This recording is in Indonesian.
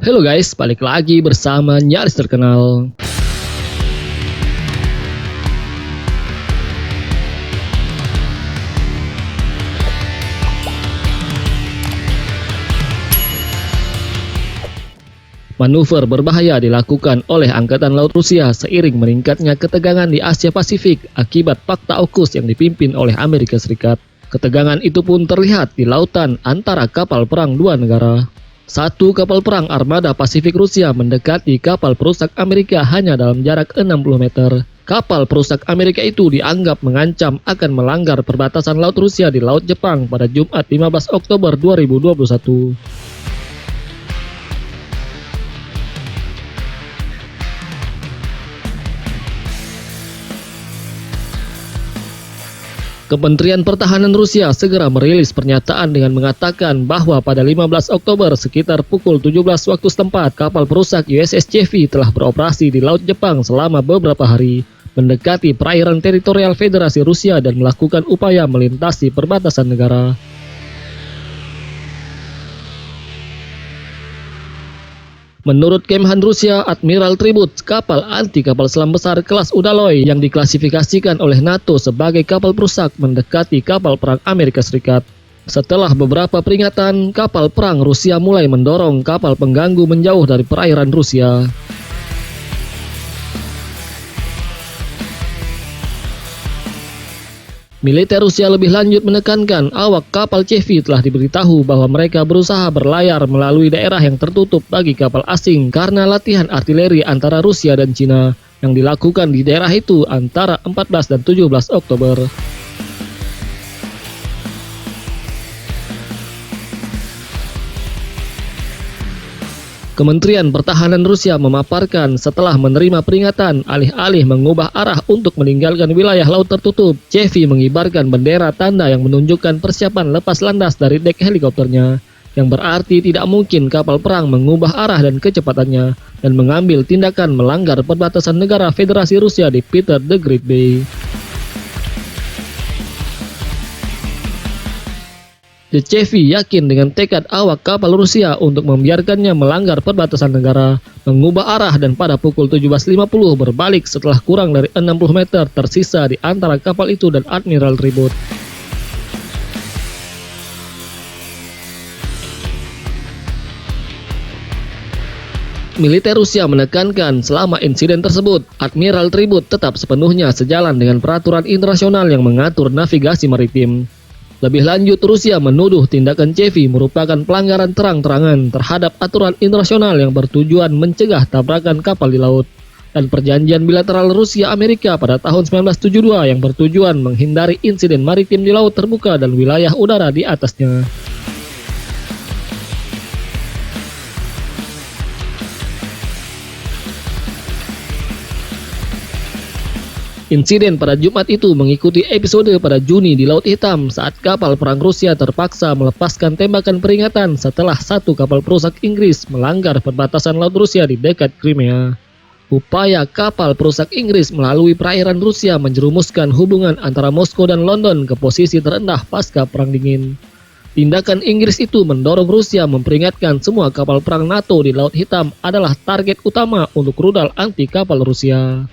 Halo guys, balik lagi bersama Nyaris Terkenal. Manuver berbahaya dilakukan oleh Angkatan Laut Rusia seiring meningkatnya ketegangan di Asia Pasifik akibat fakta AUKUS yang dipimpin oleh Amerika Serikat. Ketegangan itu pun terlihat di lautan antara kapal perang dua negara. Satu kapal perang armada Pasifik Rusia mendekati kapal perusak Amerika hanya dalam jarak 60 meter. Kapal perusak Amerika itu dianggap mengancam akan melanggar perbatasan laut Rusia di Laut Jepang pada Jumat 15 Oktober 2021. Kementerian Pertahanan Rusia segera merilis pernyataan dengan mengatakan bahwa pada 15 Oktober sekitar pukul 17 waktu setempat, kapal perusak USS Chevy telah beroperasi di Laut Jepang selama beberapa hari, mendekati perairan teritorial Federasi Rusia dan melakukan upaya melintasi perbatasan negara. Menurut Kemhan Rusia, Admiral Tribut, kapal anti kapal selam besar kelas Udaloy yang diklasifikasikan oleh NATO sebagai kapal perusak mendekati kapal perang Amerika Serikat. Setelah beberapa peringatan, kapal perang Rusia mulai mendorong kapal pengganggu menjauh dari perairan Rusia. Militer Rusia lebih lanjut menekankan awak kapal Chevy telah diberitahu bahwa mereka berusaha berlayar melalui daerah yang tertutup bagi kapal asing karena latihan artileri antara Rusia dan Cina yang dilakukan di daerah itu antara 14 dan 17 Oktober. Kementerian Pertahanan Rusia memaparkan setelah menerima peringatan alih-alih mengubah arah untuk meninggalkan wilayah laut tertutup, Chevy mengibarkan bendera tanda yang menunjukkan persiapan lepas landas dari dek helikopternya, yang berarti tidak mungkin kapal perang mengubah arah dan kecepatannya dan mengambil tindakan melanggar perbatasan negara Federasi Rusia di Peter the Great Bay. The Chevy yakin dengan tekad awak kapal Rusia untuk membiarkannya melanggar perbatasan negara, mengubah arah dan pada pukul 17.50 berbalik setelah kurang dari 60 meter tersisa di antara kapal itu dan Admiral Tribut. Militer Rusia menekankan selama insiden tersebut, Admiral Tribut tetap sepenuhnya sejalan dengan peraturan internasional yang mengatur navigasi maritim. Lebih lanjut, Rusia menuduh tindakan Chevy merupakan pelanggaran terang-terangan terhadap aturan internasional yang bertujuan mencegah tabrakan kapal di laut dan perjanjian bilateral Rusia-Amerika pada tahun 1972 yang bertujuan menghindari insiden maritim di laut terbuka dan wilayah udara di atasnya. Insiden pada Jumat itu mengikuti episode pada Juni di Laut Hitam saat kapal perang Rusia terpaksa melepaskan tembakan peringatan setelah satu kapal perusak Inggris melanggar perbatasan laut Rusia di dekat Crimea. Upaya kapal perusak Inggris melalui perairan Rusia menjerumuskan hubungan antara Moskow dan London ke posisi terendah pasca Perang Dingin. Tindakan Inggris itu mendorong Rusia memperingatkan semua kapal perang NATO di Laut Hitam adalah target utama untuk rudal anti kapal Rusia.